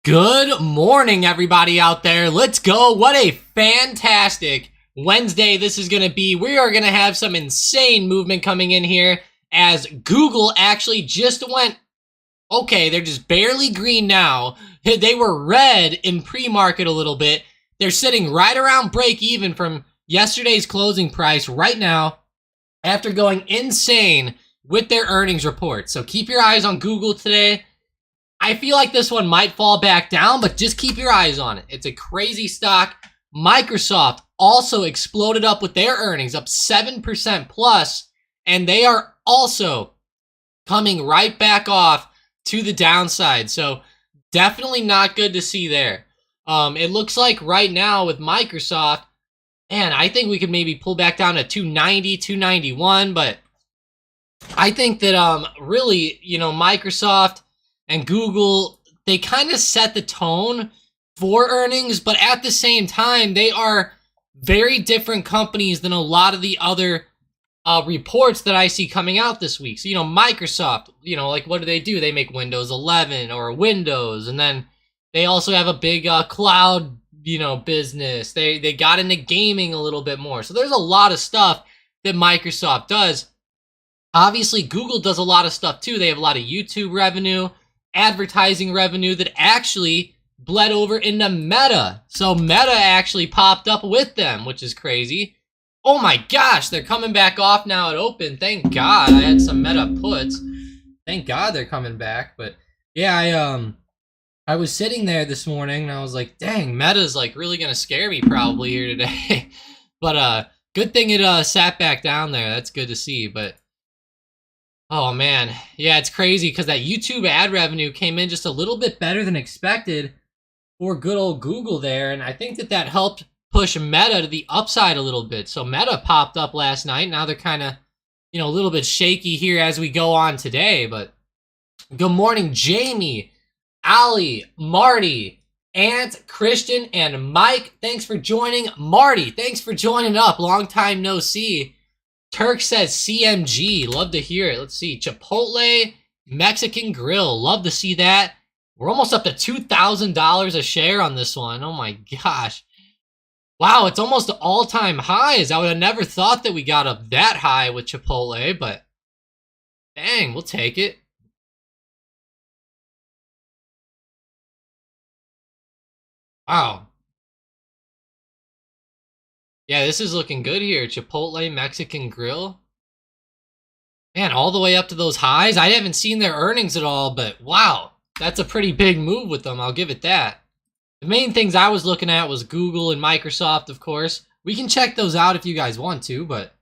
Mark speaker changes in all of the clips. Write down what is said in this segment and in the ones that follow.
Speaker 1: Good morning, everybody out there. Let's go. What a fantastic Wednesday this is going to be. We are going to have some insane movement coming in here as Google actually just went, okay, they're just barely green now. They were red in pre-market a little bit. They're sitting right around break even from yesterday's closing price right now after going insane with their earnings report. So keep your eyes on Google today. I feel like this one might fall back down, but just keep your eyes on it. It's a crazy stock. Microsoft also exploded up with their earnings, up 7% plus, and they are also coming right back off to the downside. So definitely not good to see there. It looks like right now with Microsoft, man, I think we could maybe pull back down to 290, 291, but I think that really, Microsoft and Google, they kind of set the tone for earnings, but at the same time, they are very different companies than a lot of the other reports that I see coming out this week. So, Microsoft, like what do? They make Windows 11 or Windows, and then they also have a big cloud, business. They got into gaming a little bit more. So there's a lot of stuff that Microsoft does. Obviously, Google does a lot of stuff too. They have a lot of YouTube revenue, advertising revenue that actually bled over into Meta. So Meta actually popped up with them, which is crazy. Oh my gosh, they're coming back off now at open. Thank God. I had some Meta puts. Thank God they're coming back. But yeah, I was sitting there this morning and I was like, dang, Meta's like really gonna scare me probably here today. But good thing it sat back down there. That's good to see. But oh man, yeah, it's crazy because that YouTube ad revenue came in just a little bit better than expected for good old Google there, and I think that helped push Meta to the upside a little bit. So Meta popped up last night. Now they're kind of, a little bit shaky here as we go on today. But good morning, Jamie, Ali, Marty, Ant, Christian, and Mike. Thanks for joining. Marty, thanks for joining up. Long time no see. Turk says CMG. Love to hear it. Let's see. Chipotle Mexican Grill. Love to see that. We're almost up to $2,000 a share on this one. Oh my gosh. Wow, it's almost all-time highs. I would have never thought that we got up that high with Chipotle, but dang, we'll take it. Wow. Yeah, this is looking good here. Chipotle Mexican Grill. Man, all the way up to those highs. I haven't seen their earnings at all, but wow. That's a pretty big move with them. I'll give it that. The main things I was looking at was Google and Microsoft, of course. We can check those out if you guys want to, but...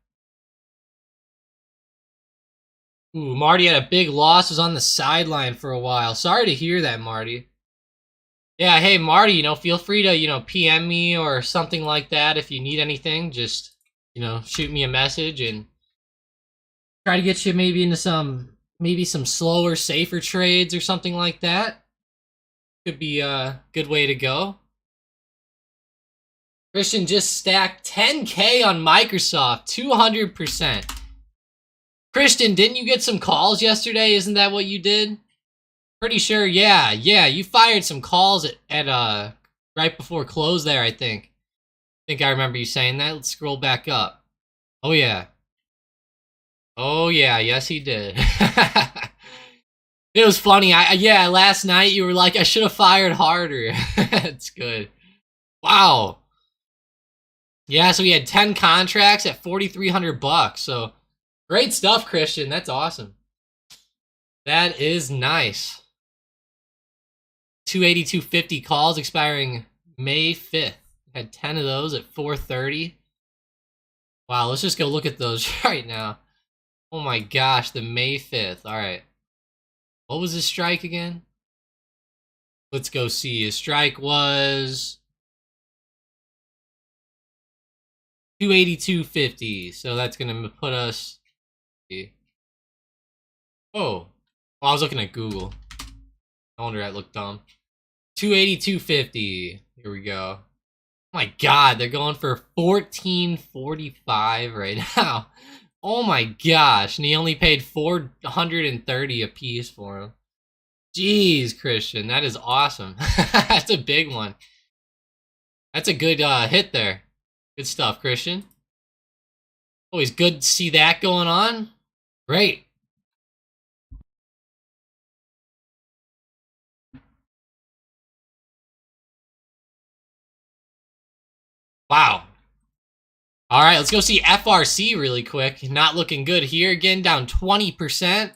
Speaker 1: Ooh, Marty had a big loss. Was on the sideline for a while. Sorry to hear that, Marty. Yeah, hey, Marty, feel free to, PM me or something like that if you need anything. Just, shoot me a message and try to get you maybe into some slower, safer trades or something like that. Could be a good way to go. Christian just stacked 10K on Microsoft, 200%. Christian, didn't you get some calls yesterday? Isn't that what you did? Pretty sure, yeah, you fired some calls at right before close there, I think. I remember you saying that. Let's scroll back up. Oh yeah, yes he did. It was funny. Yeah, last night you were like, I should have fired harder. It's good. Wow. Yeah, so we had 10 contracts at $4,300. So great stuff, Christian. That's awesome. That is nice. 280-250 calls expiring May 5th. Had 10 of those at 4:30. Wow, let's just go look at those right now. Oh my gosh, the May 5th. All right. What was his strike again? Let's go see. His strike was 280-250. So that's going to put us... Oh. Well, I was looking at Google. No wonder that looked dumb. 280-250. Here we go. Oh my god, they're going for $14.45 right now. Oh my gosh, and he only paid $430 a piece for him. Jeez, Christian, that is awesome. That's a big one. That's a good hit there. Good stuff, Christian. Always good to see that going on. Great. Wow. All right, let's go see FRC really quick. Not looking good here. Again, down 20%.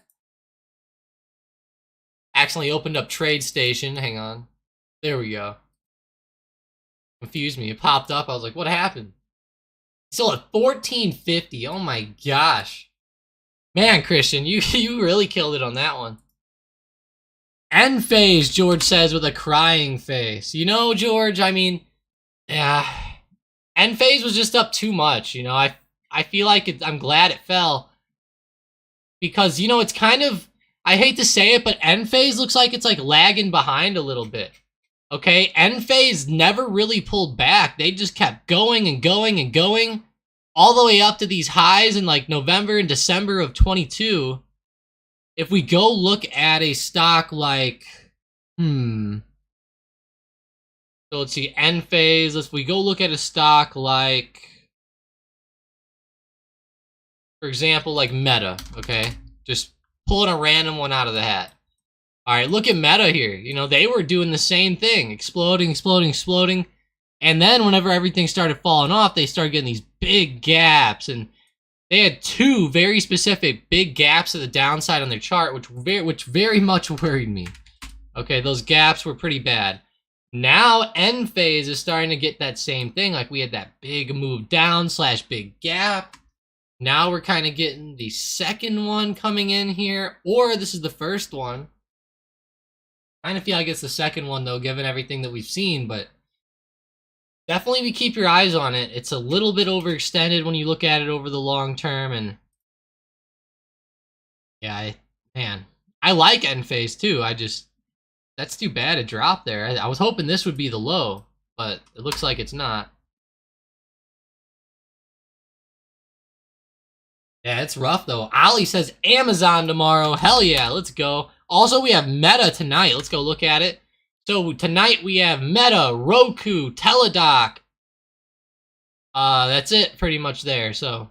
Speaker 1: Accidentally opened up Trade Station. Hang on. There we go. Confused me. It popped up. I was like, what happened? Still at 1450. Oh my gosh. Man, Christian, you really killed it on that one. End phase, George says with a crying face. You know, George, I mean, yeah. End phase was just up too much, you know. I feel like I'm glad it fell because you know it's kind of, I hate to say it, but end phase looks like it's like lagging behind a little bit. Okay, end phase never really pulled back. They just kept going and going and going all the way up to these highs in like November and December of 22. If we go look at a stock like, so let's see, end phase. If we go look at a stock like, for example, like Meta, okay? Just pulling a random one out of the hat. All right, look at Meta here. You know, they were doing the same thing, exploding, exploding, exploding. And then whenever everything started falling off, they started getting these big gaps. And they had two very specific big gaps to the downside on their chart, which very much worried me. Okay, those gaps were pretty bad. Now, end phase is starting to get that same thing. Like we had that big move down / big gap. Now we're kind of getting the second one coming in here, or this is the first one. I kind of feel like it's the second one though, given everything that we've seen, but definitely keep your eyes on it. It's a little bit overextended when you look at it over the long term, and yeah, man, I like end phase too. That's too bad it dropped there. I was hoping this would be the low, but it looks like it's not. Yeah, it's rough though. Ali says Amazon tomorrow. Hell yeah, let's go. Also, we have Meta tonight. Let's go look at it. So tonight we have Meta, Roku, Teledoc. That's it pretty much there. So,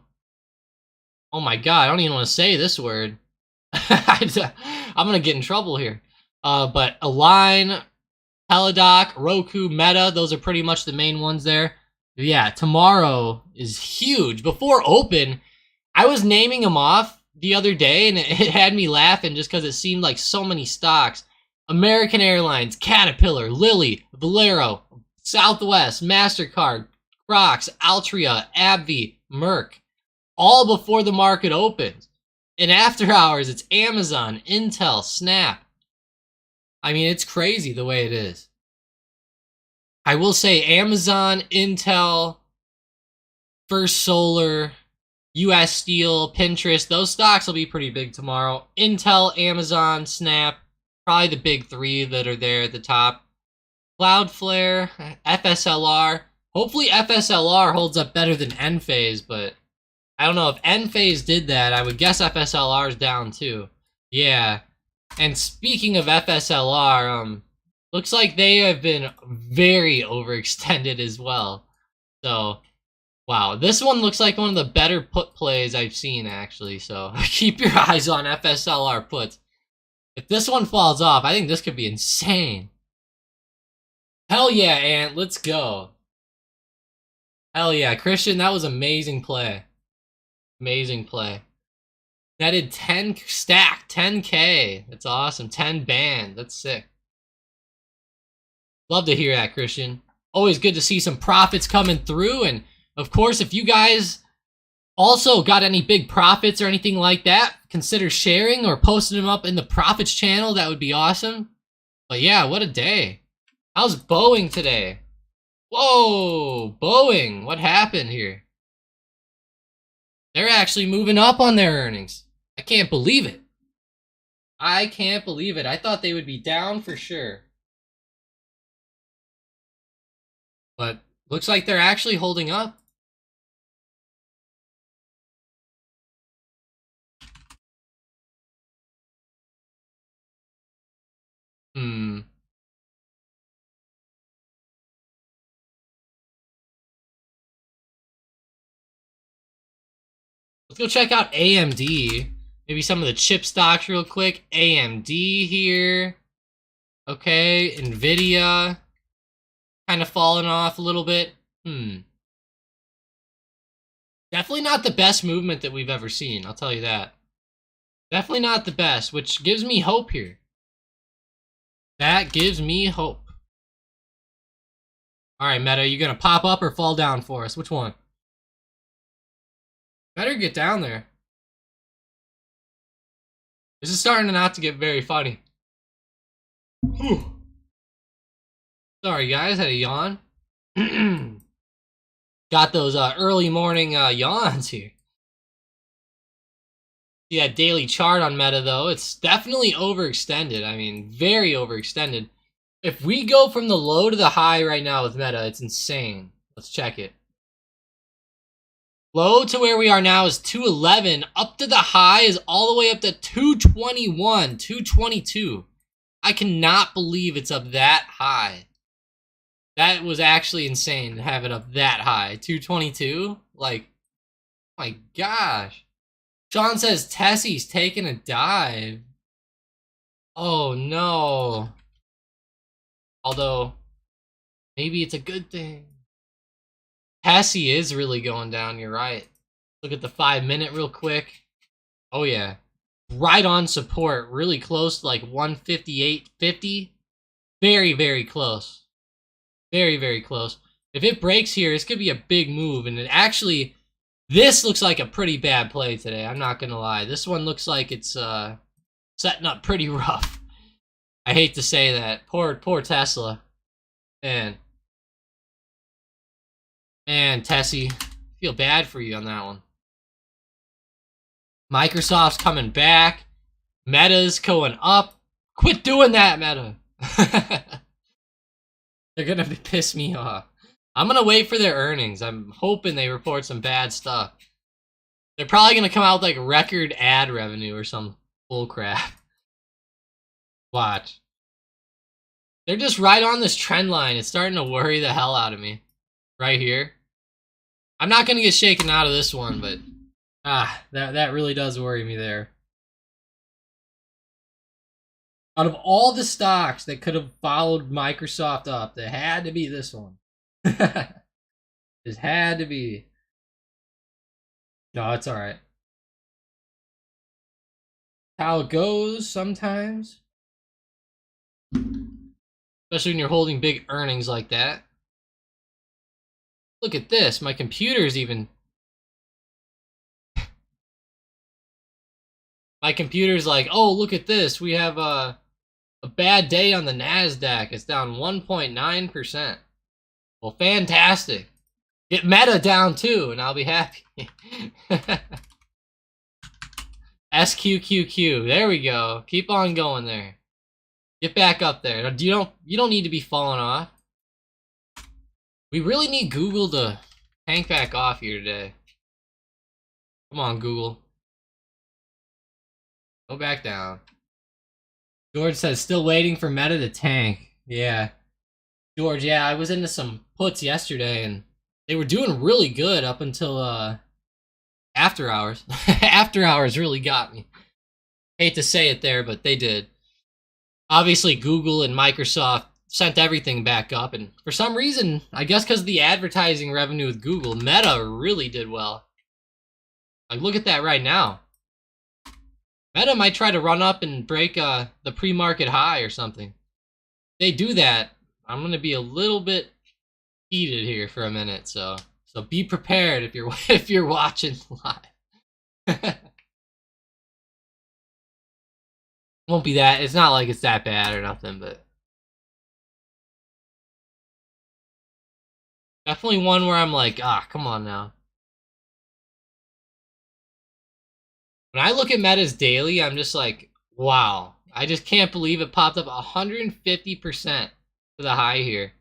Speaker 1: oh my god, I don't even want to say this word. I'm gonna get in trouble here. But Align, Teledoc, Roku, Meta, those are pretty much the main ones there. Yeah, tomorrow is huge. Before open, I was naming them off the other day, and it had me laughing just because it seemed like so many stocks. American Airlines, Caterpillar, Lilly, Valero, Southwest, MasterCard, Crocs, Altria, AbbVie, Merck, all before the market opens. And after hours, it's Amazon, Intel, Snap. I mean, it's crazy the way it is. I will say Amazon, Intel, First Solar, US Steel, Pinterest, those stocks will be pretty big tomorrow. Intel, Amazon, Snap, probably the big three that are there at the top. Cloudflare, FSLR. Hopefully FSLR holds up better than Enphase, but I don't know if Enphase did that. I would guess FSLR is down too. Yeah. And speaking of FSLR, looks like they have been very overextended as well. So, wow, this one looks like one of the better put plays I've seen, actually. So, keep your eyes on FSLR puts. If this one falls off, I think this could be insane. Hell yeah, Ant, let's go. Hell yeah, Christian, that was amazing play. Amazing play. Netted 10 stack, 10K. That's awesome. 10 band. That's sick. Love to hear that, Christian. Always good to see some profits coming through. And of course, if you guys also got any big profits or anything like that, consider sharing or posting them up in the profits channel. That would be awesome. But yeah, what a day. How's Boeing today? Whoa, Boeing. What happened here? They're actually moving up on their earnings. I can't believe it. I can't believe it. I thought they would be down for sure. But looks like they're actually holding up. Hmm. Let's go check out AMD. Maybe some of the chip stocks real quick. AMD here. Okay, Nvidia. Kind of falling off a little bit. Definitely not the best movement that we've ever seen, I'll tell you that. Definitely not the best, which gives me hope here. That gives me hope. Alright, Meta, you gonna pop up or fall down for us? Which one? Better get down there. This is starting not to get very funny. Whew. Sorry, guys, had a yawn. Got those early morning yawns here. See that daily chart on Meta, though. It's definitely overextended. I mean, very overextended. If we go from the low to the high right now with Meta, it's insane. Let's check it. Low to where we are now is 211. Up to the high is all the way up to 221, 222. I cannot believe it's up that high. That was actually insane to have it up that high. 222? Like, oh my gosh. Sean says Tessie's taking a dive. Oh no. Although, maybe it's a good thing. Tessie is really going down, you're right. Look at the 5-minute real quick. Oh yeah. Right on support, really close to like 158.50. Very, very close. Very, very close. If it breaks here, it's going to be a big move. And it actually, this looks like a pretty bad play today. I'm not going to lie. This one looks like it's setting up pretty rough. I hate to say that. Poor Tesla. Man, Tessie, feel bad for you on that one. Microsoft's coming back. Meta's going up. Quit doing that, Meta. They're gonna piss me off. I'm gonna wait for their earnings. I'm hoping they report some bad stuff. They're probably gonna come out with like record ad revenue or some bullcrap. Watch. They're just right on this trend line. It's starting to worry the hell out of me. Right here. I'm not gonna get shaken out of this one, but that really does worry me there. Out of all the stocks that could have followed Microsoft up, there had to be this one. Just had to be. No, it's alright. How it goes sometimes. Especially when you're holding big earnings like that. Look at this. My computer's even... My computer's like, oh, look at this. We have a bad day on the NASDAQ. It's down 1.9%. Well, fantastic. Get Meta down too, and I'll be happy. SQQQ. There we go. Keep on going there. Get back up there. You don't need to be falling off. We really need Google to tank back off here today. Come on, Google. Go back down. George says, still waiting for Meta to tank. Yeah. George, yeah, I was into some puts yesterday, and they were doing really good up until after hours. After hours really got me. Hate to say it there, but they did. Obviously, Google and Microsoft sent everything back up, and for some reason, I guess because of the advertising revenue with Google, Meta really did well. Like, look at that right now. Meta might try to run up and break the pre-market high or something. If they do that, I'm gonna be a little bit heated here for a minute. So be prepared if you're watching live. Won't be that. It's not like it's that bad or nothing, but definitely one where I'm like, come on now. When I look at Meta's daily, I'm just like, wow. I just can't believe it popped up 150% to the high here.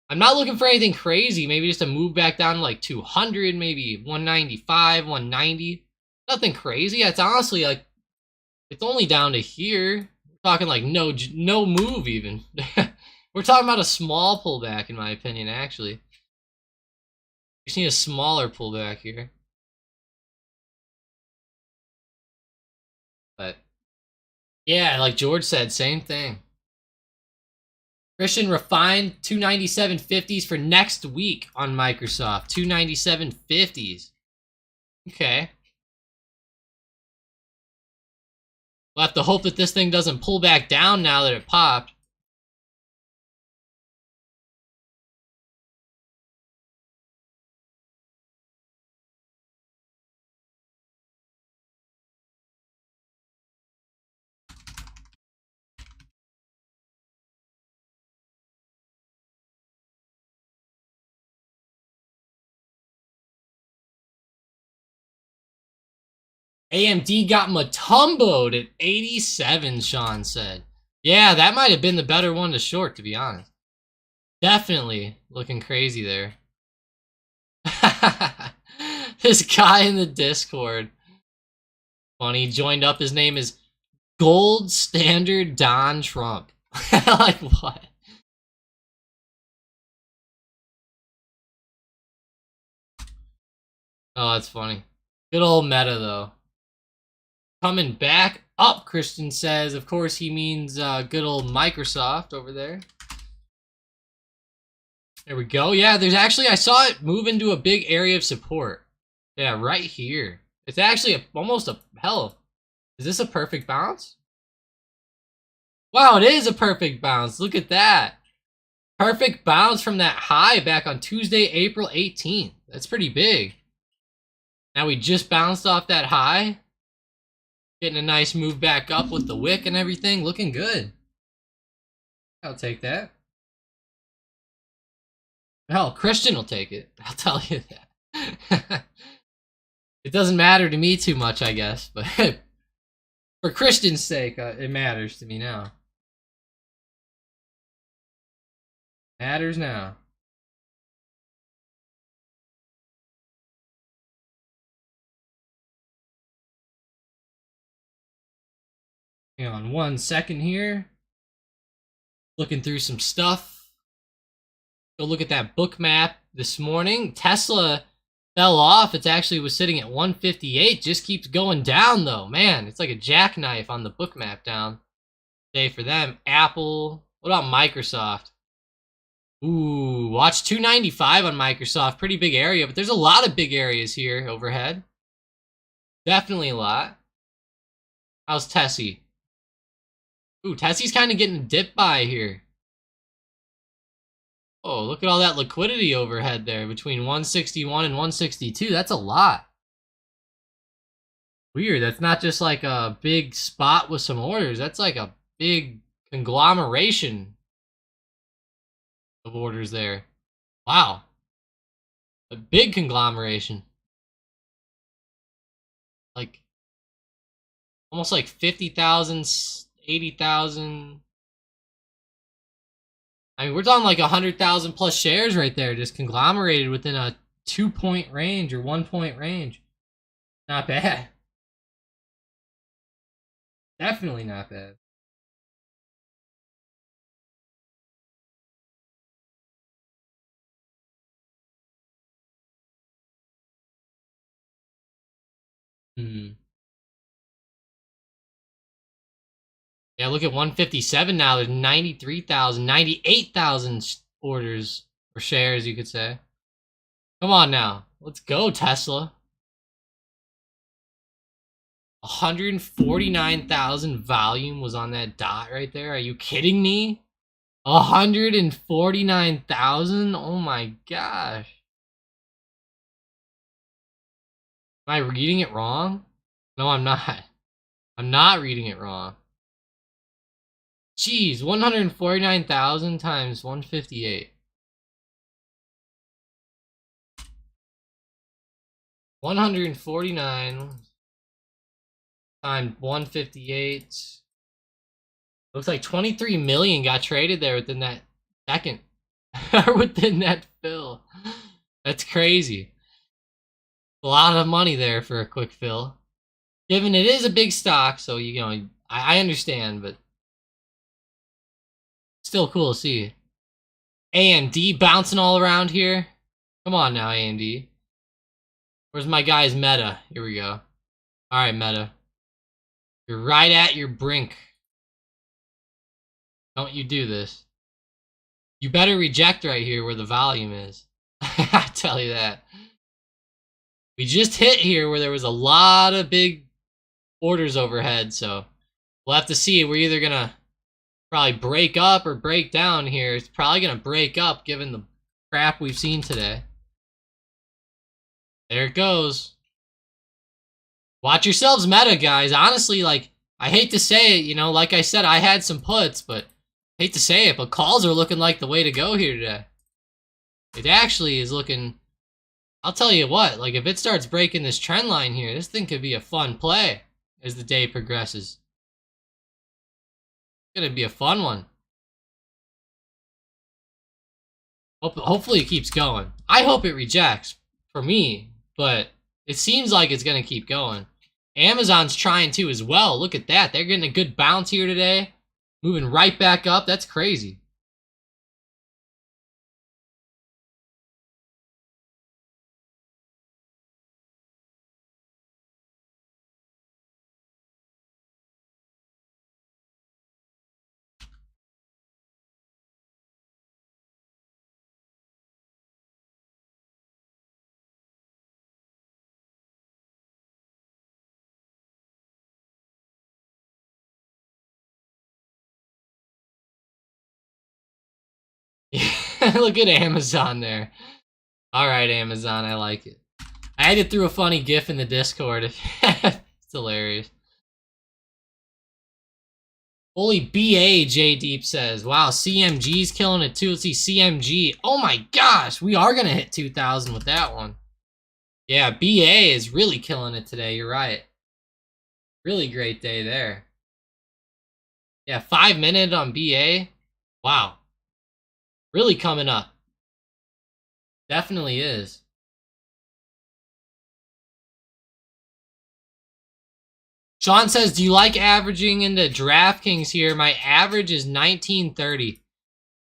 Speaker 1: I'm not looking for anything crazy. Maybe just a move back down to like 200, maybe 195, 190. Nothing crazy. It's honestly like, it's only down to here. Talking like no move even. We're talking about a small pullback in my opinion, actually. We just need a smaller pullback here. But yeah, like George said, same thing. Christian refined 297.50s for next week on Microsoft. 297.50s. Okay. We'll have to hope that this thing doesn't pull back down now that it popped. AMD got Matumboed at 87, Sean said. Yeah, that might have been the better one to short, to be honest. Definitely looking crazy there. This guy in the Discord. Funny, joined up. His name is Gold Standard Don Trump. Like, what? Oh, that's funny. Good old meta, though. Coming back up, Christian says. Of course, he means good old Microsoft over there. There we go. Yeah, there's actually, I saw it move into a big area of support. Yeah, right here. It's actually almost a, hell, is this a perfect bounce? Wow, it is a perfect bounce. Look at that. Perfect bounce from that high back on Tuesday, April 18th. That's pretty big. Now we just bounced off that high. Getting a nice move back up with the wick and everything. Looking good. I'll take that. Hell, Christian will take it. I'll tell you that. It doesn't matter to me too much, I guess. But for Christian's sake, it matters to me now. Matters now. Hang on 1 second here. Looking through some stuff. Go look at that book map this morning. Tesla fell off. It actually was sitting at 158. Just keeps going down, though. Man, it's like a jackknife on the book map down. Day for them. Apple. What about Microsoft? Ooh, watch 295 on Microsoft. Pretty big area, but there's a lot of big areas here overhead. Definitely a lot. How's Tessie? Ooh, Tessie's kind of getting dipped by here. Oh, look at all that liquidity overhead there between 161 and 162. That's a lot. Weird. That's not just like a big spot with some orders. That's like a big conglomeration of orders there. Wow. A big conglomeration. Like almost like 50,000, 80,000. I mean, we're talking like 100,000 plus shares right there, just conglomerated within a 2-point range or 1-point range. Not bad. Definitely not bad. Yeah, look at 157 now. There's 93,000, 98,000 orders or shares, you could say. Come on now. Let's go, Tesla. 149,000 volume was on that dot right there. Are you kidding me? 149,000? Oh my gosh. Am I reading it wrong? No, I'm not. I'm not reading it wrong. Jeez, 149,000 times 158. 149 times 158. Looks like 23 million got traded there within that second. Or within that fill. That's crazy. A lot of money there for a quick fill. Given it is a big stock, so you know, I understand, but still cool to see. A&D bouncing all around here. Come on now, A&D. Where's my guy's Meta? Here we go. Alright, Meta. You're right at your brink. Don't you do this. You better reject right here where the volume is. I tell you that. We just hit here where there was a lot of big orders overhead, so we'll have to see. We're either gonna probably break up or break down here. It's probably gonna break up given the crap we've seen today. There it goes. Watch yourselves, Meta, guys. Honestly, like, I hate to say it, you know, like I said, I had some puts, but hate to say it, but calls are looking like the way to go here today. It actually is looking, I'll tell you what, like if it starts breaking this trend line here, this thing could be a fun play as the day progresses. It's gonna be a fun one. Hopefully it keeps going. I hope it rejects for me, but it seems like it's gonna keep going. Amazon's trying to as well. Look at that. They're getting a good bounce here today. Moving right back up. That's crazy. Look at Amazon there. Alright, Amazon, I like it. I had to throw a funny gif in the Discord. It's hilarious. Holy BA, J Deep says. Wow, CMG's killing it too. Let's see, CMG. Oh my gosh, we are going to hit 2,000 with that one. Yeah, BA is really killing it today. You're right. Really great day there. Yeah, 5 minute on BA. Wow. Really coming up. Definitely is. Sean says, do you like averaging into DraftKings here? My average is 1930.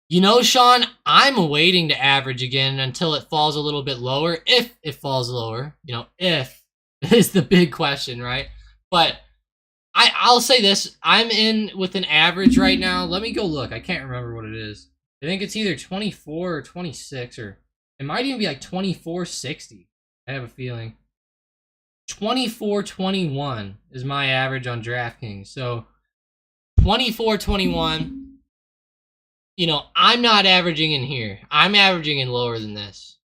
Speaker 1: You know, Sean, I'm waiting to average again until it falls a little bit lower. If it falls lower. You know, if is the big question, right? But I'll say this. I'm in with an average right now. Let me go look. I can't remember what it is. I think it's either 24 or 26, or it might even be like 24.60. I have a feeling. 24.21 is my average on DraftKings. So 24.21. You know, I'm not averaging in here. I'm averaging in lower than this.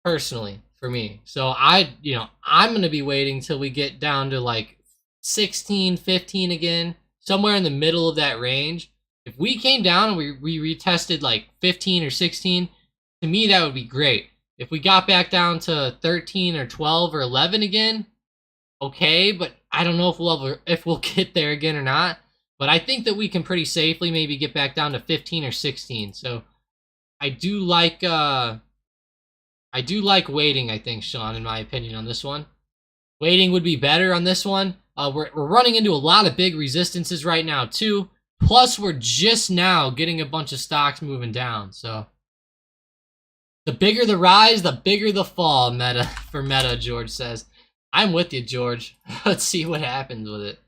Speaker 1: Personally, for me. So I'm gonna be waiting till we get down to like 16, 15 again, somewhere in the middle of that range. If we came down and we retested like 15 or 16, to me that would be great. If we got back down to 13 or 12 or 11 again, okay, but I don't know if we'll get there again or not. But I think that we can pretty safely maybe get back down to 15 or 16. So I do like waiting, I think, Sean, in my opinion, on this one. Waiting would be better on this one. We're running into a lot of big resistances right now too. Plus, we're just now getting a bunch of stocks moving down. So the bigger the rise, the bigger the fall. Meta for Meta, George says. I'm with you, George. Let's see what happens with it.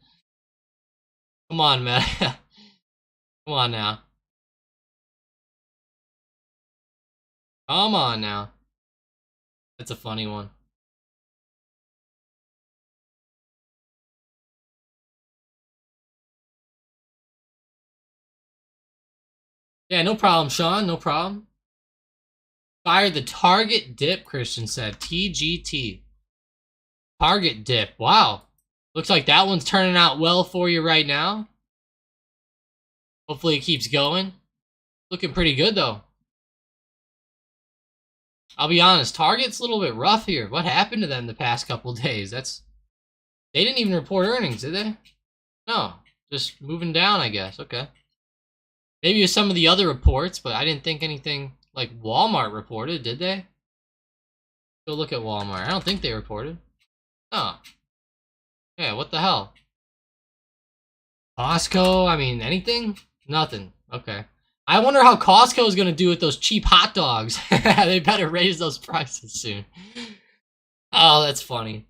Speaker 1: Come on, Meta. Come on now. Come on now. That's a funny one. Yeah, no problem, Sean. No problem. Fire the target dip, Christian said. TGT. Target dip. Wow. Looks like that one's turning out well for you right now. Hopefully it keeps going. Looking pretty good, though. I'll be honest, Target's a little bit rough here. What happened to them the past couple days? They didn't even report earnings, did they? No. Just moving down, I guess. Okay. Maybe with some of the other reports, but I didn't think anything like Walmart reported, did they? Go look at Walmart. I don't think they reported. Oh. Yeah, what the hell? Costco? I mean, anything? Nothing. Okay. I wonder how Costco is going to do with those cheap hot dogs. They better raise those prices soon. Oh, that's funny.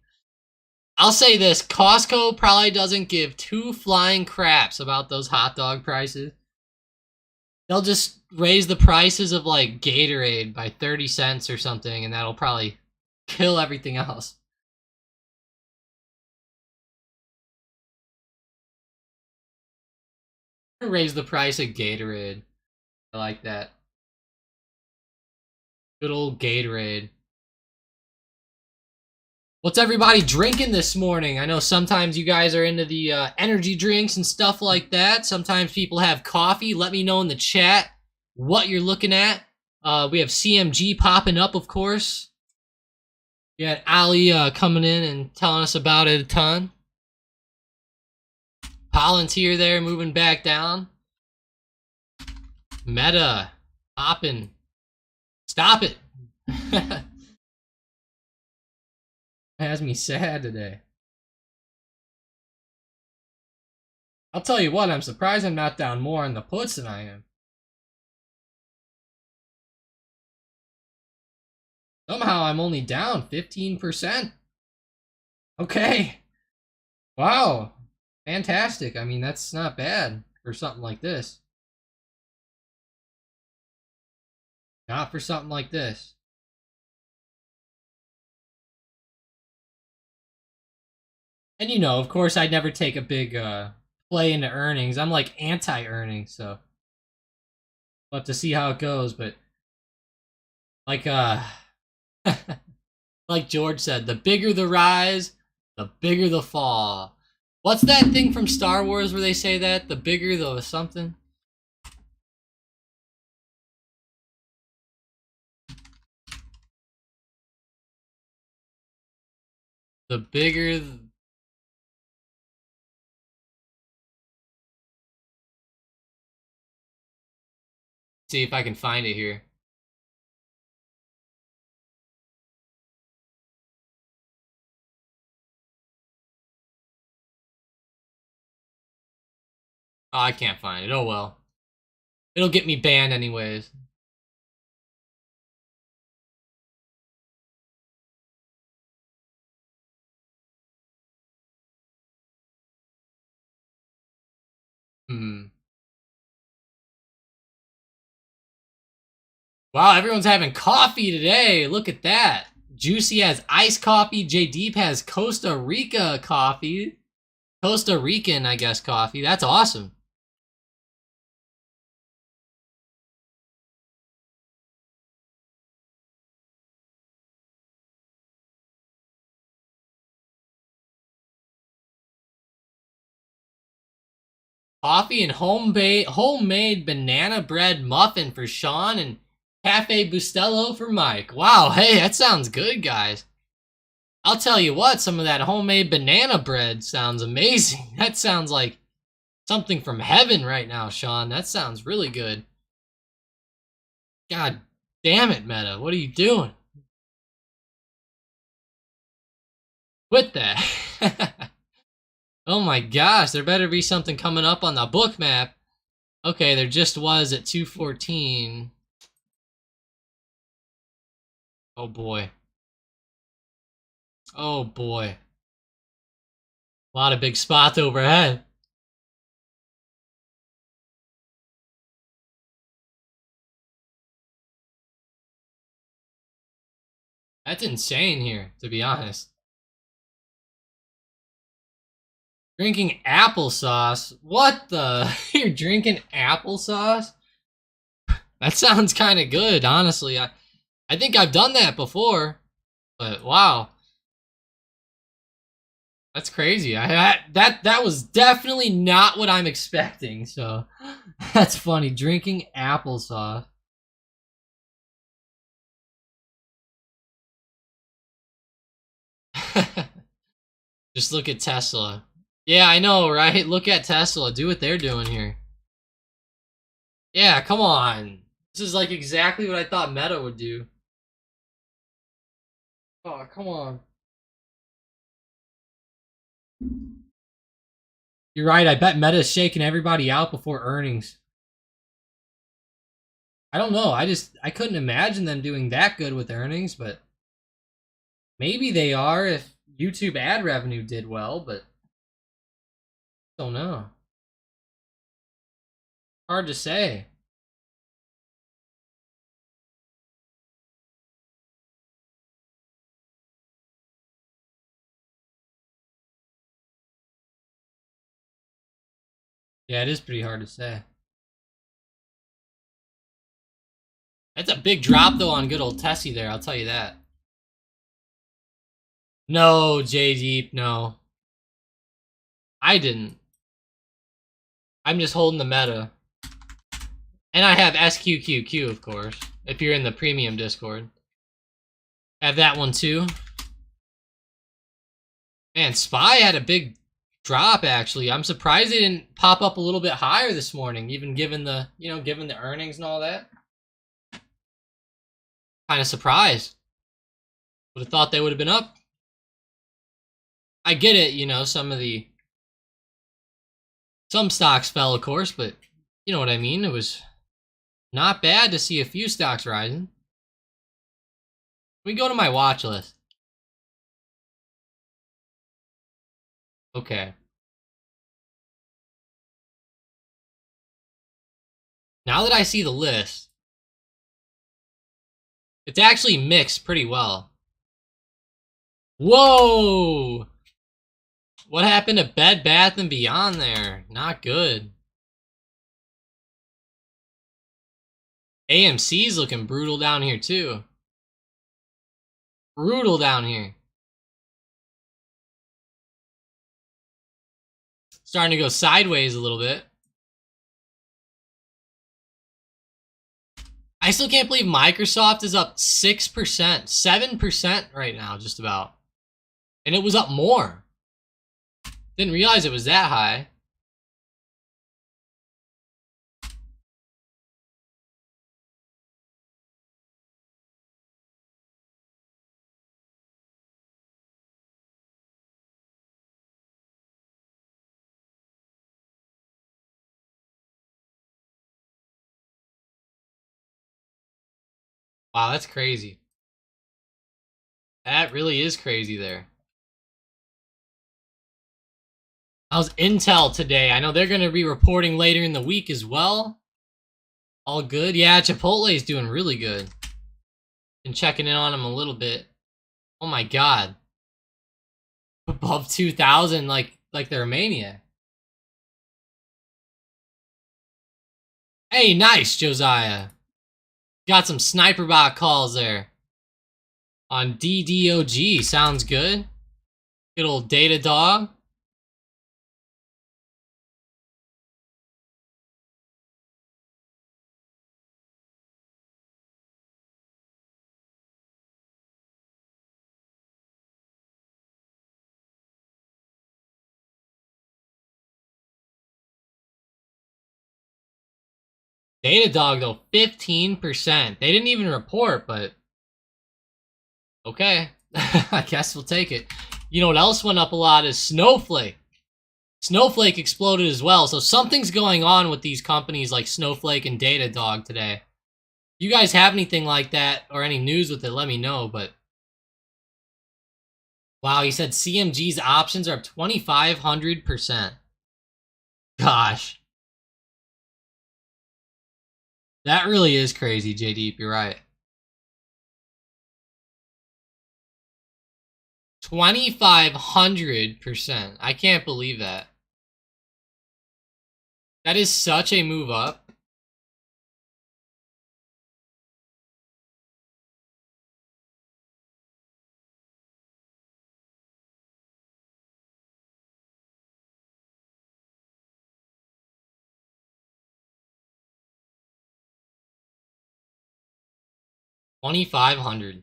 Speaker 1: I'll say this, Costco probably doesn't give two flying craps about those hot dog prices. They'll just raise the prices of like Gatorade by 30 cents or something, and that'll probably kill everything else. Raise the price of Gatorade. I like that. Good old Gatorade. What's everybody drinking this morning? I know sometimes you guys are into the energy drinks and stuff like that. Sometimes people have coffee. Let me know in the chat what you're looking at. We have CMG popping up, of course. We got Ali coming in and telling us about it a ton. Palantir there moving back down. Meta popping. Stop it. Has me sad today. I'll tell you what, I'm surprised I'm not down more on the puts than I am. Somehow I'm only down 15%. Okay. Wow. Fantastic. I mean, that's not bad for something like this. Not for something like this. And you know, of course, I'd never take a big play into earnings. I'm like anti-earnings, so we'll have to see how it goes. But like like George said, the bigger the rise, the bigger the fall. What's that thing from Star Wars where they say that? The bigger the something? The bigger... See if I can find it here. Oh, I can't find it. Oh well. It'll get me banned anyways. Wow, everyone's having coffee today. Look at that. Juicy has iced coffee. J Deep has Costa Rica coffee. Costa Rican, I guess, coffee. That's awesome. Coffee and homemade banana bread muffin for Sean and Cafe Bustelo for Mike. Wow, hey, that sounds good, guys. I'll tell you what, some of that homemade banana bread sounds amazing. That sounds like something from heaven right now, Sean. That sounds really good. God damn it, Meta. What are you doing? Quit that. Oh my gosh, there better be something coming up on the book map. Okay, there just was at 214. Oh boy. Oh boy. A lot of big spots overhead. That's insane here, to be honest. Drinking applesauce? What the? You're drinking applesauce? That sounds kind of good, honestly. I think I've done that before, but wow. That's crazy. That was definitely not what I'm expecting. So that's funny. Drinking applesauce. Just look at Tesla. Yeah, I know, right? Look at Tesla. Do what they're doing here. Yeah, come on. This is like exactly what I thought Meta would do. Oh, come on. You're right. I bet Meta's shaking everybody out before earnings. I don't know. I couldn't imagine them doing that good with earnings, but maybe they are if YouTube ad revenue did well, but don't know. Hard to say. Yeah, it is pretty hard to say. That's a big drop, though, on good old Tessie there, I'll tell you that. No, J-Deep, no. I didn't. I'm just holding the meta. And I have SQQQ, of course, if you're in the premium Discord. I have that one, too. Man, SPY had a big drop, actually. I'm surprised they didn't pop up a little bit higher this morning, even given the, given the earnings and all that. Kind of surprised. Would have thought they would have been up. I get it, some stocks fell, of course, but you know what I mean. It was not bad to see a few stocks rising. Let me go to my watch list. Okay. Now that I see the list, it's actually mixed pretty well. Whoa! What happened to Bed Bath & Beyond there? Not good. AMC's looking brutal down here, too. Brutal down here. Starting to go sideways a little bit. I still can't believe Microsoft is up 6%, 7% right now, just about. And it was up more. Didn't realize it was that high. Wow, that's crazy. That really is crazy there. How's Intel today? I know they're going to be reporting later in the week as well. All good. Yeah, Chipotle is doing really good. Been checking in on them a little bit. Oh my god. Above 2,000 like they're a maniac. Hey, nice, Josiah. Got some sniper bot calls there. On DDOG. Sounds good. Good old Data Dog. Data Dog, though, 15%. They didn't even report, but okay. I guess we'll take it. You know what else went up a lot is Snowflake. Snowflake exploded as well, so something's going on with these companies like Snowflake and Datadog today. You guys have anything like that or any news with it, let me know, but wow, he said CMG's options are up 2,500%. Gosh. That really is crazy, JD, you're right. 2,500%. I can't believe that. That is such a move up. $2,500.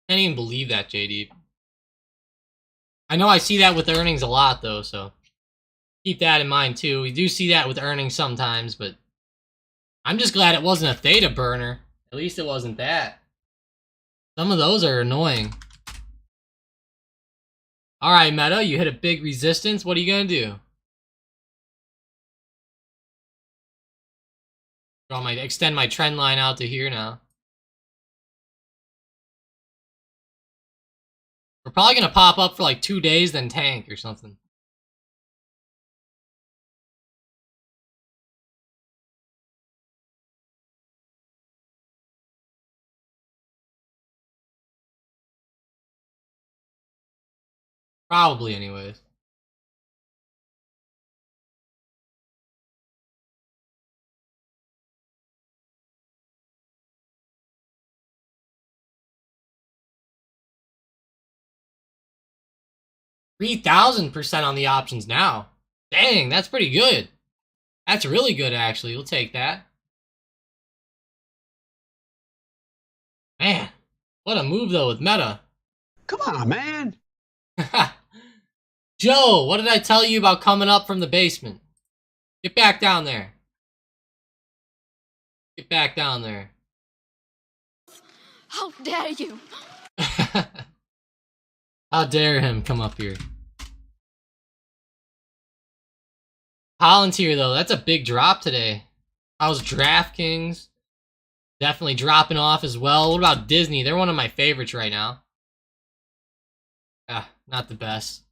Speaker 1: Can't even believe that, JD. I know I see that with earnings a lot, though, so keep that in mind, too. We do see that with earnings sometimes, but I'm just glad it wasn't a theta burner. At least it wasn't that. Some of those are annoying. Alright, Meta, you hit a big resistance. What are you going to do? I might extend my trend line out to here now. We're probably gonna pop up for like 2 days, then tank or something. Probably, anyways. $3,000% on the options now. Dang, that's pretty good. That's really good, actually. We'll take that. Man, what a move, though, with Meta.
Speaker 2: Come on, man.
Speaker 1: Joe, what did I tell you about coming up from the basement? Get back down there. Get back down there.
Speaker 3: How dare you?
Speaker 1: How dare him come up here. Palantir, though, that's a big drop today. How's DraftKings? Definitely dropping off as well. What about Disney? They're one of my favorites right now. Ah, not the best.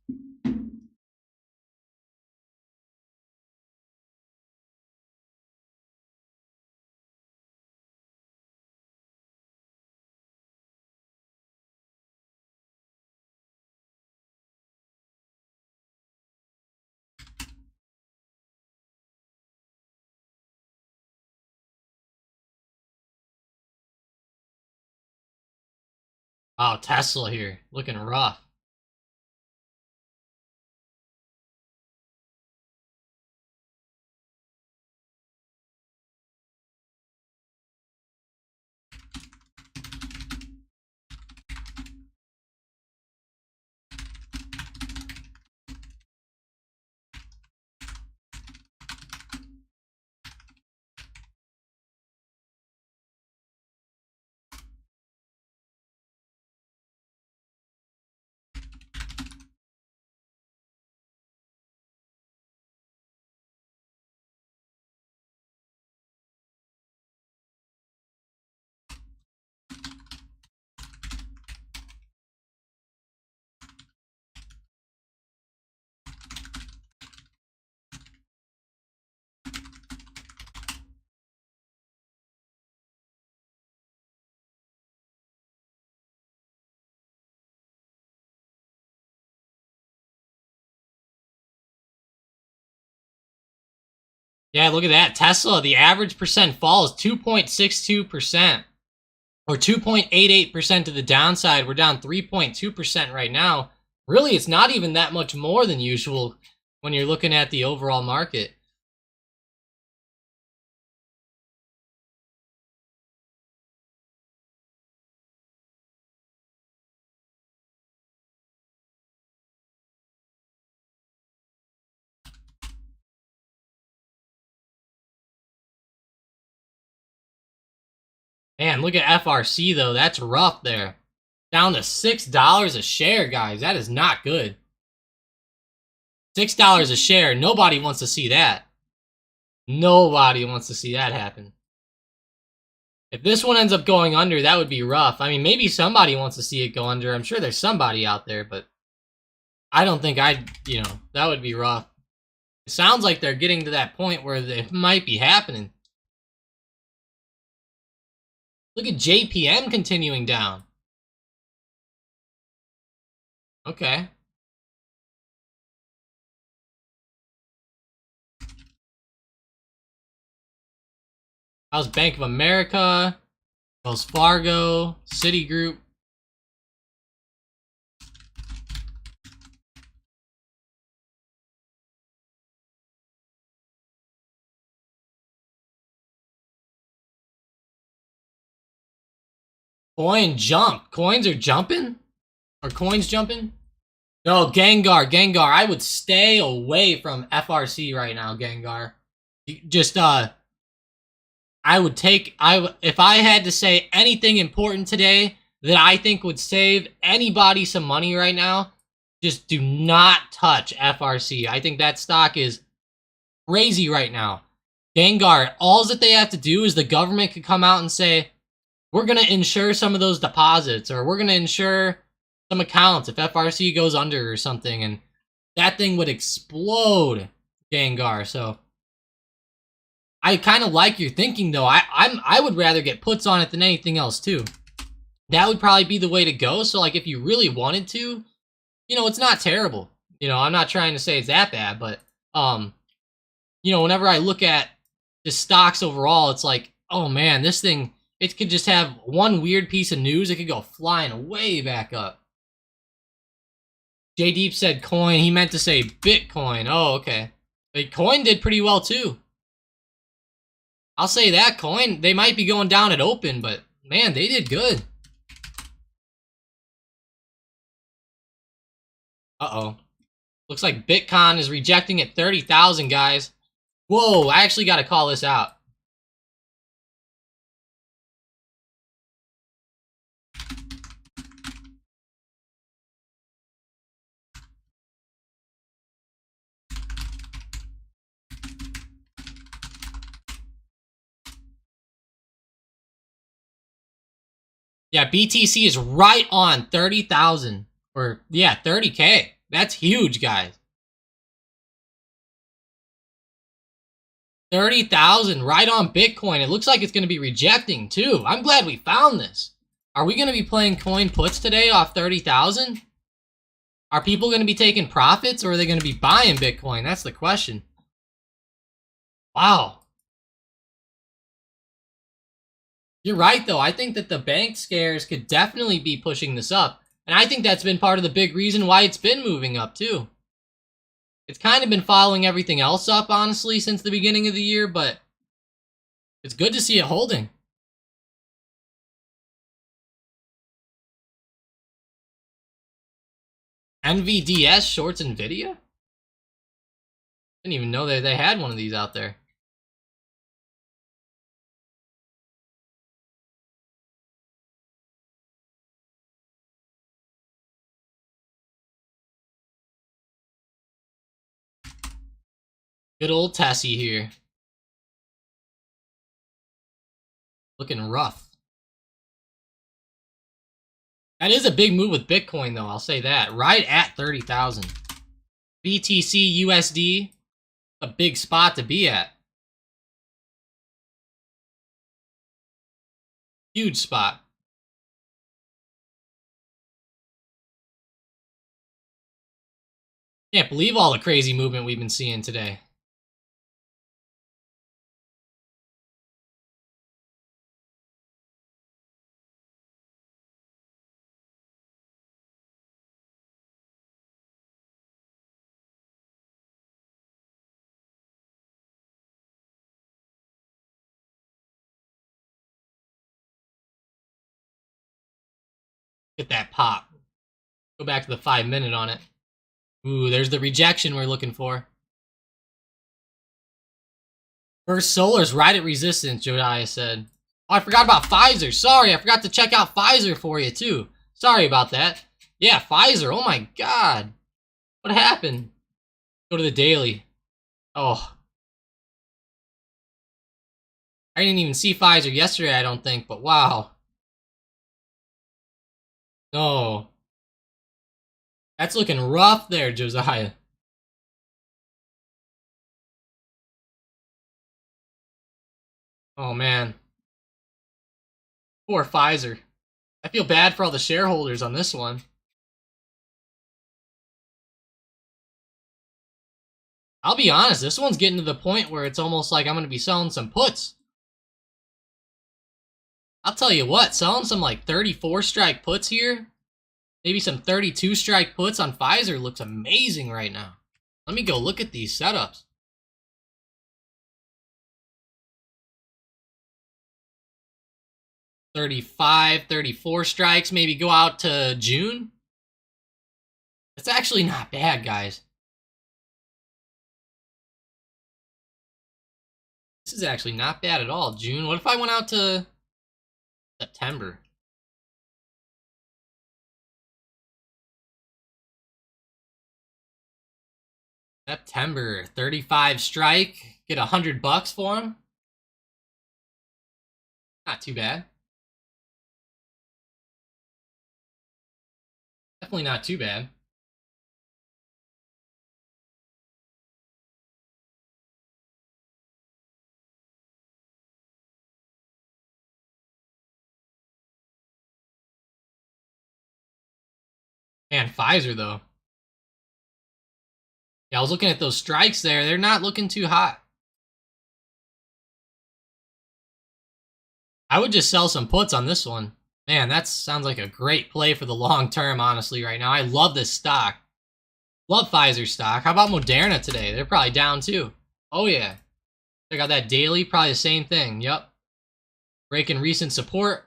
Speaker 1: Oh, Tesla here. Looking rough. Yeah, look at that. Tesla, the average percent fall is 2.62%. Or 2.88% to the downside. We're down 3.2% right now. Really, it's not even that much more than usual when you're looking at the overall market. Man, look at FRC, though. That's rough there. Down to $6 a share, guys. That is not good. $6 a share. Nobody wants to see that. Nobody wants to see that happen. If this one ends up going under, that would be rough. I mean, maybe somebody wants to see it go under. I'm sure there's somebody out there, but I don't think that would be rough. It sounds like they're getting to that point where it might be happening. Look at JPM continuing down. Okay. How's Bank of America, Wells Fargo, Citigroup? Coin jump. Coins are jumping? Are coins jumping? No, Gengar. I would stay away from FRC right now, Gengar. Just, if I had to say anything important today that I think would save anybody some money right now, just do not touch FRC. I think that stock is crazy right now. Gengar, all that they have to do is the government could come out and say, we're going to insure some of those deposits, or we're going to insure some accounts if FRC goes under or something, and that thing would explode, Gengar. So I kind of like your thinking, though. I would rather get puts on it than anything else, too. That would probably be the way to go. So, like, if you really wanted to, you know, it's not terrible. You know, I'm not trying to say it's that bad, but, you know, whenever I look at the stocks overall, it's like, oh man, this thing, it could just have one weird piece of news, it could go flying way back up. J Deep said coin, he meant to say Bitcoin. Oh, okay. But coin did pretty well too. I'll say that, coin, they might be going down at open, but man, they did good. Uh-oh. Looks like Bitcoin is rejecting at 30,000, guys. Whoa, I actually got to call this out. Yeah, BTC is right on 30,000. Or, yeah, 30K. That's huge, guys. 30,000 right on Bitcoin. It looks like it's going to be rejecting, too. I'm glad we found this. Are we going to be playing coin puts today off 30,000? Are people going to be taking profits, or are they going to be buying Bitcoin? That's the question. Wow. You're right, though. I think that the bank scares could definitely be pushing this up. And I think that's been part of the big reason why it's been moving up, too. It's kind of been following everything else up, honestly, since the beginning of the year, but it's good to see it holding. NVDS shorts NVIDIA? Didn't even know they had one of these out there. Good old Tessie here. Looking rough. That is a big move with Bitcoin, though. I'll say that. Right at 30,000. BTC USD, a big spot to be at. Huge spot. Can't believe all the crazy movement we've been seeing today. Get that pop. Go back to the 5-minute on it. Ooh, there's the rejection we're looking for. First Solar's right at resistance, Jodiah said. Oh, I forgot about Pfizer. Sorry, I forgot to check out Pfizer for you, too. Sorry about that. Yeah, Pfizer. Oh, my God. What happened? Go to the daily. Oh. I didn't even see Pfizer yesterday, I don't think, but wow. No. That's looking rough there, Josiah. Oh, man. Poor Pfizer. I feel bad for all the shareholders on this one. I'll be honest, this one's getting to the point where it's almost like I'm going to be selling some puts. I'll tell you what, selling some like 34 strike puts here, maybe some 32 strike puts on Pfizer looks amazing right now. Let me go look at these setups. $35, $34 strikes, maybe go out to June. It's actually not bad, guys. This is actually not bad at all. June. What if I went out to September? September, 35 strike. Get $100 for him. Not too bad. Definitely not too bad. Man, Pfizer though. Yeah, I was looking at those strikes there. They're not looking too hot. I would just sell some puts on this one. Man, that sounds like a great play for the long term, honestly, right now. I love this stock. Love Pfizer stock. How about Moderna today? They're probably down too. Oh, yeah. Check out that daily. Probably the same thing. Yep. Breaking recent support.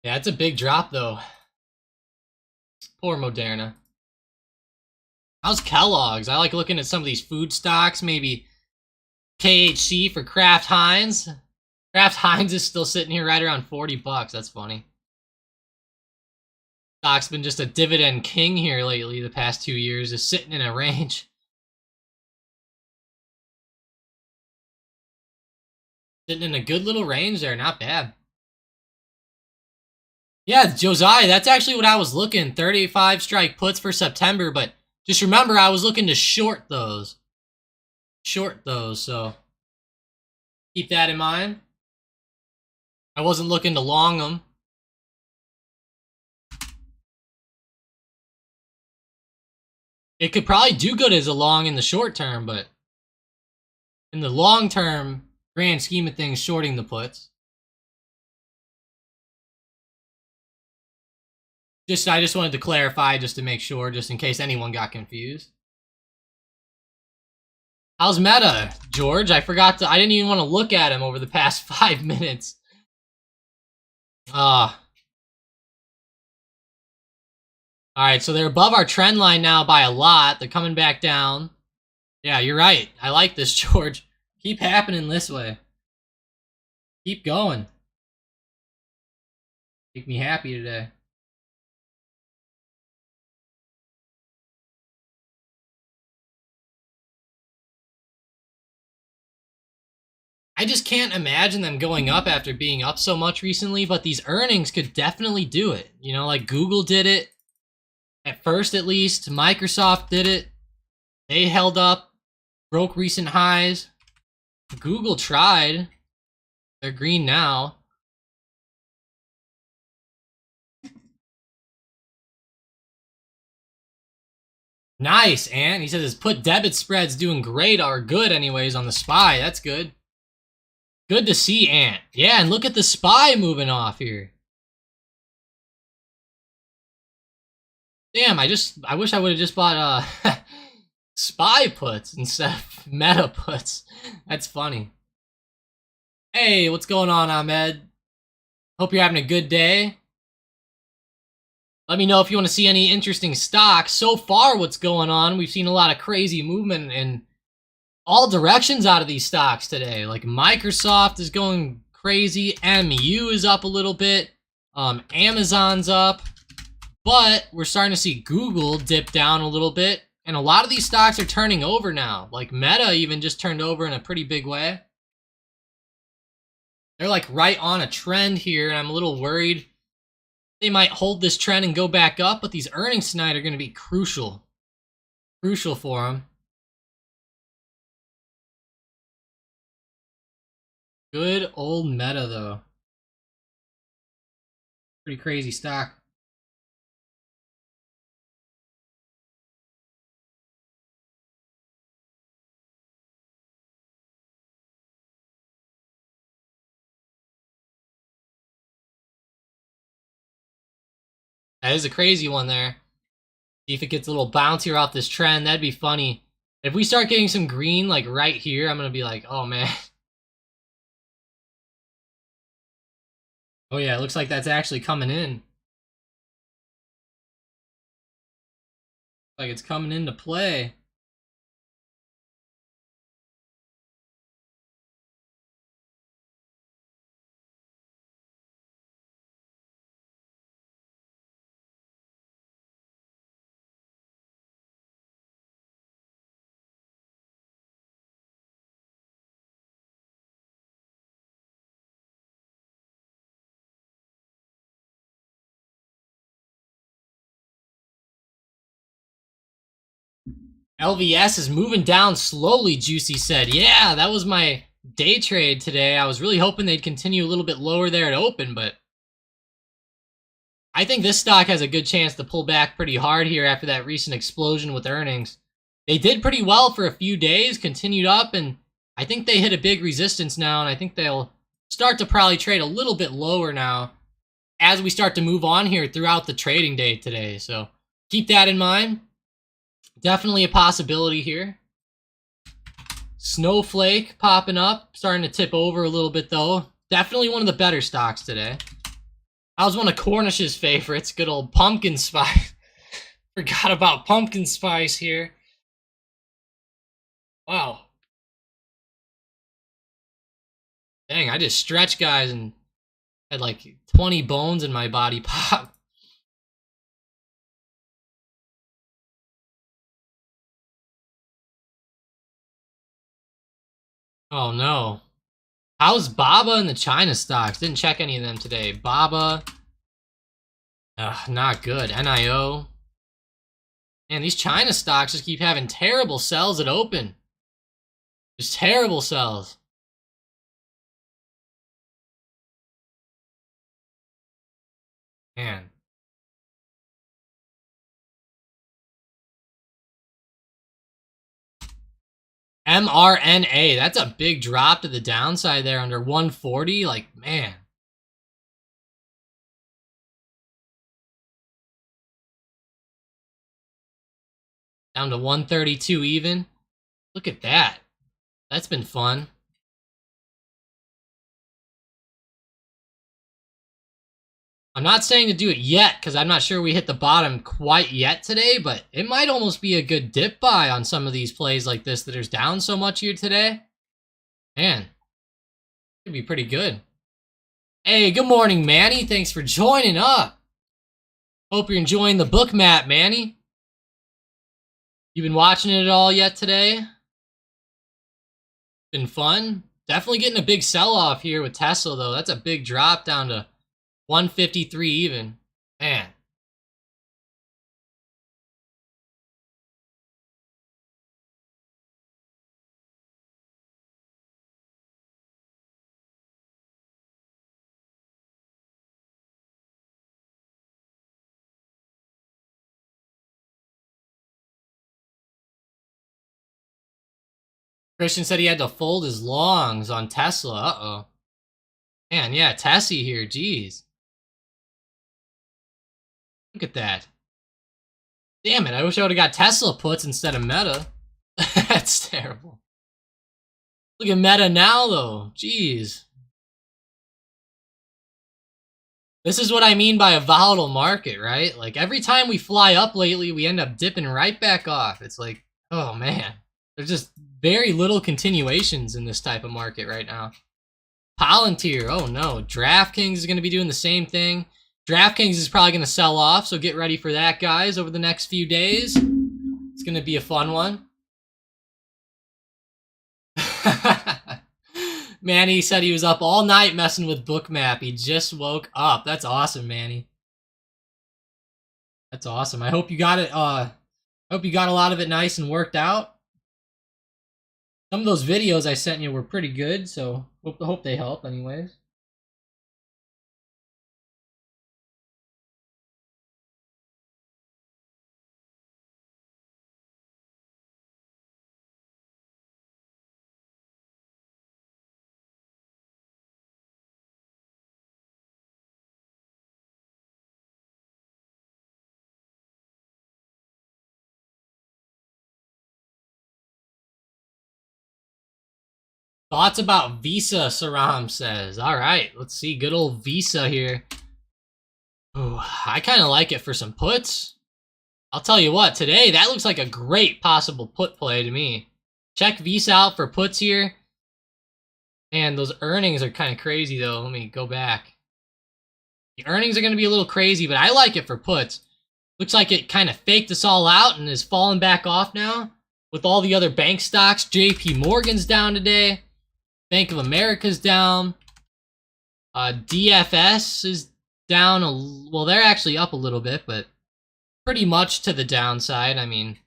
Speaker 1: Yeah, it's a big drop, though. Poor Moderna. How's Kellogg's? I like looking at some of these food stocks. Maybe KHC for Kraft Heinz. Kraft Heinz is still sitting here right around $40. That's funny. Stock's been just a dividend king here lately the past 2 years, just sitting in a range. Sitting in a good little range there, not bad. Yeah, Josiah, that's actually what I was looking. 35 strike puts for September, but just remember I was looking to short those. So keep that in mind. I wasn't looking to long them. It could probably do good as a long in the short term, but in the long term, grand scheme of things, shorting the puts. I just wanted to clarify just to make sure, just in case anyone got confused. How's Meta, George? I didn't even want to look at him over the past 5 minutes. Alright, so they're above our trend line now by a lot. They're coming back down. Yeah, you're right. I like this, George. Keep happening this way. Keep going. Make me happy today. I just can't imagine them going up after being up so much recently, but these earnings could definitely do it. You know, like Google did it. At first, at least. Microsoft did it. They held up. Broke recent highs. Google tried. They're green now. Nice, Ant. He says his put debit spreads doing great, or good anyways, on the SPY. That's good. Good to see, Ant. Yeah, and look at the SPY moving off here. Damn, I wish I would have just bought SPY puts instead of meta puts. That's funny. Hey, what's going on, Ahmed? Hope you're having a good day. Let me know if you want to see any interesting stocks. So far, what's going on? We've seen a lot of crazy movement in all directions out of these stocks today. Like Microsoft is going crazy. MU is up a little bit. Amazon's up. But we're starting to see Google dip down a little bit. And a lot of these stocks are turning over now. Like Meta even just turned over in a pretty big way. They're like right on a trend here. And I'm a little worried they might hold this trend and go back up. But these earnings tonight are going to be crucial. Crucial for them. Good old Meta, though. Pretty crazy stock. That is a crazy one there. See if it gets a little bouncier off this trend. That'd be funny. If we start getting some green, like right here, I'm going to be like, oh, man. Oh yeah, it looks like that's actually coming in. Like it's coming into play. LVS is moving down slowly, Juicy said. Yeah, that was my day trade today. I was really hoping they'd continue a little bit lower there at open, but I think this stock has a good chance to pull back pretty hard here after that recent explosion with earnings. They did pretty well for a few days, continued up, and I think they hit a big resistance now, and I think they'll start to probably trade a little bit lower now as we start to move on here throughout the trading day today. So keep that in mind. Definitely a possibility here. Snowflake popping up, starting to tip over a little bit though. Definitely one of the better stocks today. I was one of Cornish's favorites. Good old pumpkin spice. Forgot about pumpkin spice here. Wow. Dang, I just stretched, guys, and had like 20 bones in my body pop. Oh no. How's Baba and the China stocks? Didn't check any of them today. Baba. Not good. NIO. Man, these China stocks just keep having terrible sells at open. Just terrible sells. Man. mRNA. That's a big drop to the downside there under 140. Like, man. Down to 132 even. Look at that. That's been fun. I'm not saying to do it yet because I'm not sure we hit the bottom quite yet today, but it might almost be a good dip buy on some of these plays like this that are down so much here today. Man, could be pretty good. Hey, good morning, Manny. Thanks for joining up. Hope you're enjoying the book map, Manny. You been watching it at all yet today? Been fun? Definitely getting a big sell-off here with Tesla, though. That's a big drop down to 153 even. Man. Christian said he had to fold his longs on Tesla. Uh-oh. Man, yeah, Tessie here. Jeez. Look at that. Damn it, I wish I would have got Tesla puts instead of Meta. That's terrible. Look at Meta now, though. Jeez. This is what I mean by a volatile market, right? Like, every time we fly up lately, we end up dipping right back off. It's like, oh, man. There's just very little continuations in this type of market right now. Palantir, oh no. DraftKings is going to be doing the same thing. DraftKings is probably going to sell off, so get ready for that, guys, over the next few days. It's going to be a fun one. Manny said he was up all night messing with Bookmap. He just woke up. That's awesome, Manny. That's awesome. I hope you got it. Hope you got a lot of it nice and worked out. Some of those videos I sent you were pretty good, so hope they help, anyways. Thoughts about Visa, Saram says. All right, let's see. Good old Visa here. Ooh, I kind of like it for some puts. I'll tell you what, today that looks like a great possible put play to me. Check Visa out for puts here. Man, those earnings are kind of crazy though. Let me go back. The earnings are going to be a little crazy, but I like it for puts. Looks like it kind of faked us all out and is falling back off now. With all the other bank stocks, JP Morgan's down today. Bank of America's down. DFS is down. Well, they're actually up a little bit, but pretty much to the downside. I mean,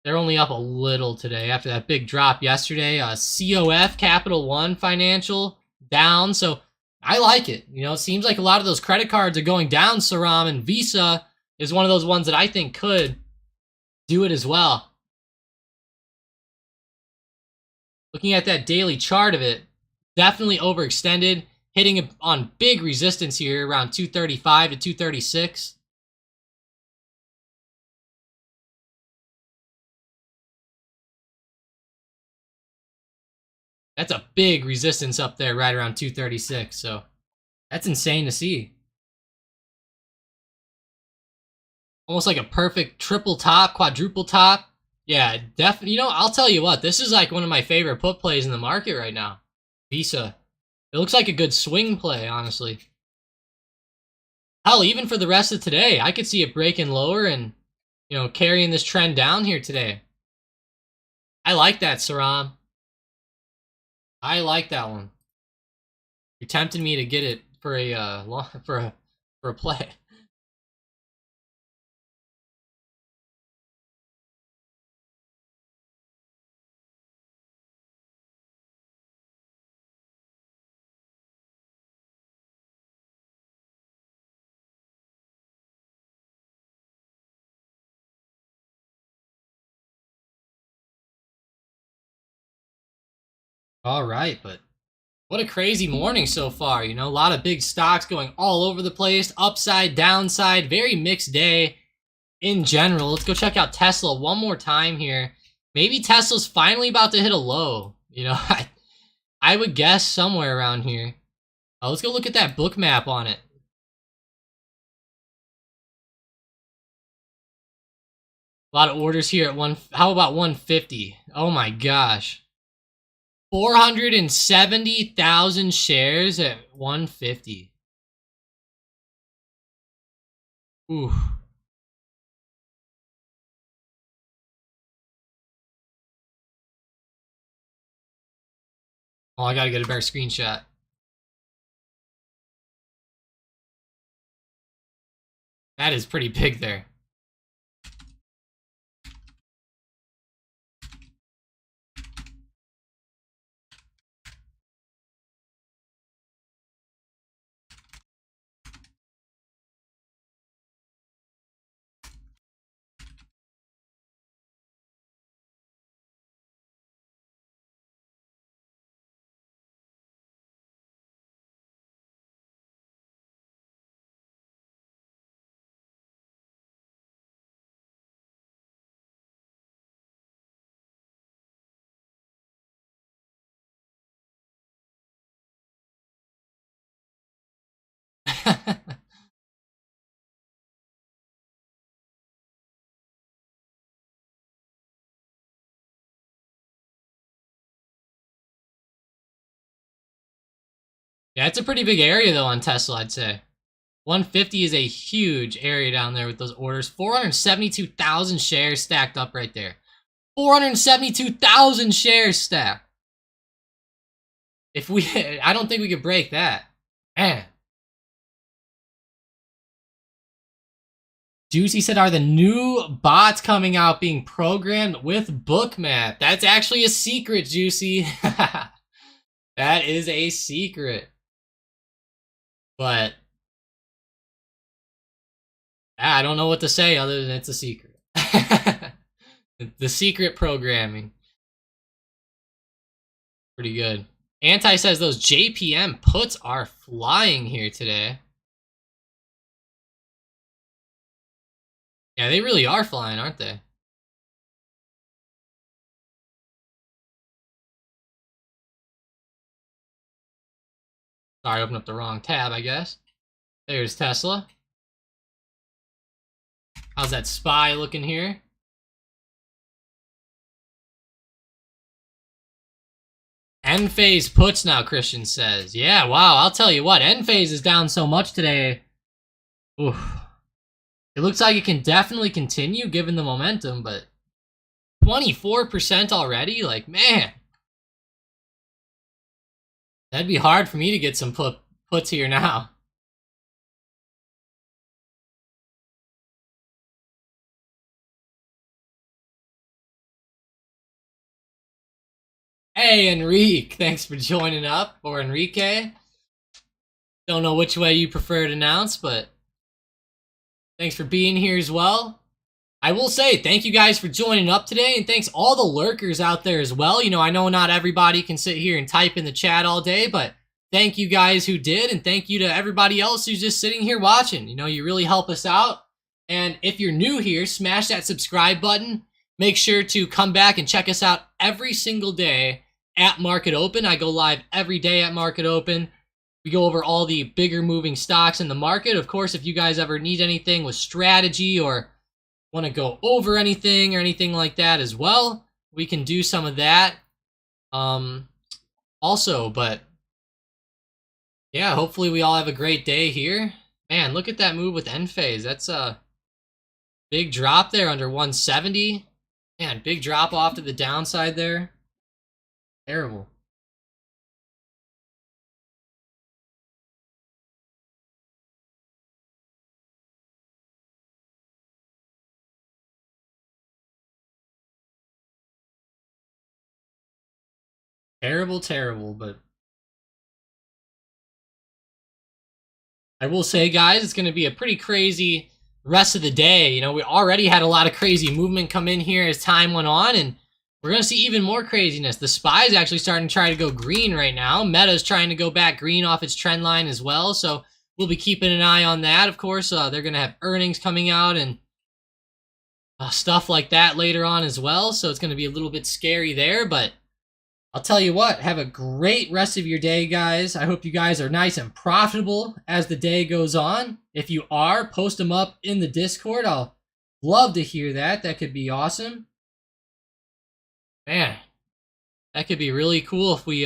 Speaker 1: they're only up a little today after that big drop yesterday. COF, Capital One Financial, down. So I like it. You know, it seems like a lot of those credit cards are going down, Saram, and Visa is one of those ones that I think could do it as well. Looking at that daily chart of it, definitely overextended, hitting on big resistance here around 235 to 236. That's a big resistance up there right around 236, so that's insane to see. Almost like a perfect triple top, quadruple top. Yeah, definitely. You know, I'll tell you what, this is like one of my favorite put plays in the market right now. Visa. It looks like a good swing play, honestly. Hell, even for the rest of today, I could see it breaking lower and, you know, carrying this trend down here today. I like that, Saram. I like that one. You're tempting me to get it for a for a play. All right, but what a crazy morning so far. You know, a lot of big stocks going all over the place, upside, downside, very mixed day in general. Let's go check out Tesla one more time here. Maybe Tesla's finally about to hit a low. You know, I would guess somewhere around here. Let's go look at that book map on it. A lot of orders here at one. How about 150? Oh my gosh. 470,000 shares at 150. Ooh. Oh, I gotta get a better screenshot. That is pretty big there. Yeah, it's a pretty big area though on Tesla, I'd say. 150 is a huge area down there with those orders. 472,000 shares stacked up right there. 472,000 shares stacked. If we, I don't think we could break that. Man. Juicy said, are the new bots coming out being programmed with Bookmap? That's actually a secret, Juicy. That is a secret. But I don't know what to say other than it's a secret. The secret programming. Pretty good. Anti says those JPM puts are flying here today. Yeah, they really are flying, aren't they? Sorry, I opened up the wrong tab, I guess. There's Tesla. How's that SPY looking here? Enphase puts now, Christian says. Yeah, wow, I'll tell you what, Enphase is down so much today. Oof. It looks like it can definitely continue given the momentum, but 24% already? Like, man. That'd be hard for me to get some puts here now. Hey, Enrique, thanks for joining up, or Enrique. Don't know which way you prefer to announce, but thanks for being here as well. I will say, thank you guys for joining up today, and thanks all the lurkers out there as well. You know, I know not everybody can sit here and type in the chat all day, but thank you guys who did, and thank you to everybody else who's just sitting here watching. You know, you really help us out. And if you're new here, smash that subscribe button. Make sure to come back and check us out every single day at Market Open. I go live every day at Market Open. We go over all the bigger moving stocks in the market. Of course, if you guys ever need anything with strategy or want to go over anything or anything like that as well, we can do some of that also. But yeah, hopefully we all have a great day here. Man, look at that move with Enphase. That's a big drop there under 170. Man, big drop off to the downside there. Terrible. Terrible, terrible, but I will say, guys, it's going to be a pretty crazy rest of the day. You know, we already had a lot of crazy movement come in here as time went on, and we're going to see even more craziness. The SPY is actually starting to try to go green right now. Meta's trying to go back green off its trend line as well, so we'll be keeping an eye on that. Of course, they're going to have earnings coming out and stuff like that later on as well, so it's going to be a little bit scary there, but I'll tell you what, have a great rest of your day, guys. I hope you guys are nice and profitable as the day goes on. If you are, post them up in the Discord. I'll love to hear that. That could be awesome. Man, that could be really cool if we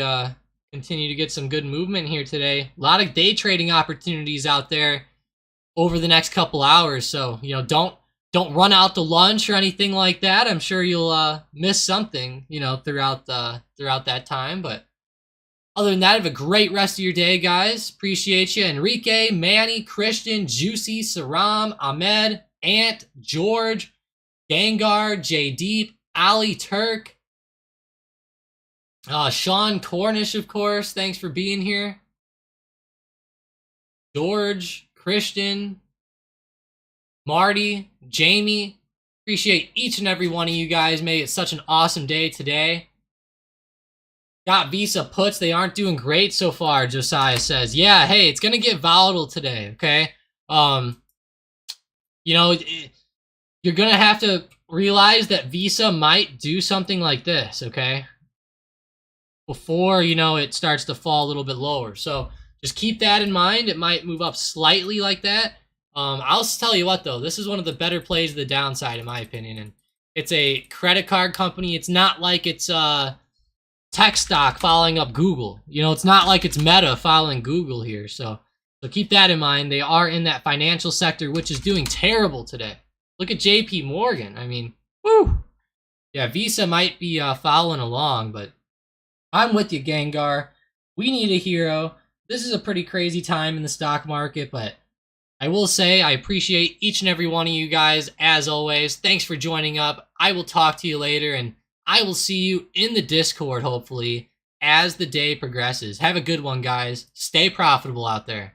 Speaker 1: continue to get some good movement here today. A lot of day trading opportunities out there over the next couple hours. So, you know, don't run out to lunch or anything like that. I'm sure you'll miss something, you know, throughout that time. But other than that, have a great rest of your day, guys. Appreciate you. Enrique, Manny, Christian, Juicy, Saram, Ahmed, Ant, George, Gengar, J Deep, Ali Turk, Sean Cornish, of course. Thanks for being here. George, Christian, Marty, Jamie, appreciate each and every one of you guys. Made it such an awesome day today. Got Visa puts. They aren't doing great so far, Josiah says. Yeah, hey, it's going to get volatile today, okay? You know, you're going to have to realize that Visa might do something like this, okay? Before, you know, it starts to fall a little bit lower. So just keep that in mind. It might move up slightly like that. I'll tell you what, though, this is one of the better plays of the downside, in my opinion. And it's a credit card company. It's not like it's tech stock following up Google. You know, it's not like it's Meta following Google here. So keep that in mind. They are in that financial sector, which is doing terrible today. Look at JP Morgan. I mean, whoo. Yeah, Visa might be following along, but I'm with you, Gengar. We need a hero. This is a pretty crazy time in the stock market, but I will say I appreciate each and every one of you guys, as always. Thanks for joining up. I will talk to you later, and I will see you in the Discord, hopefully, as the day progresses. Have a good one, guys. Stay profitable out there.